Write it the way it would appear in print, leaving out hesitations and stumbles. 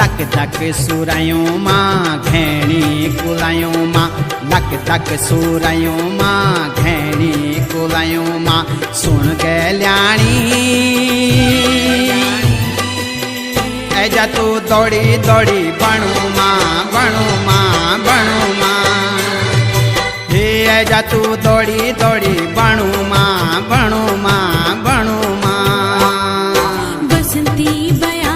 luck धक सुरायों मां घेणी कुलायों मां लक धक सुरायों मां घेणी कुलायों मां सुन गल्याणी ऐजा तू दौड़ी दौड़ी बणू मां बणू मां बणू मां हे ऐजा तू दौड़ी दौड़ी बणू मां बणू मां बणू मां बसंती बया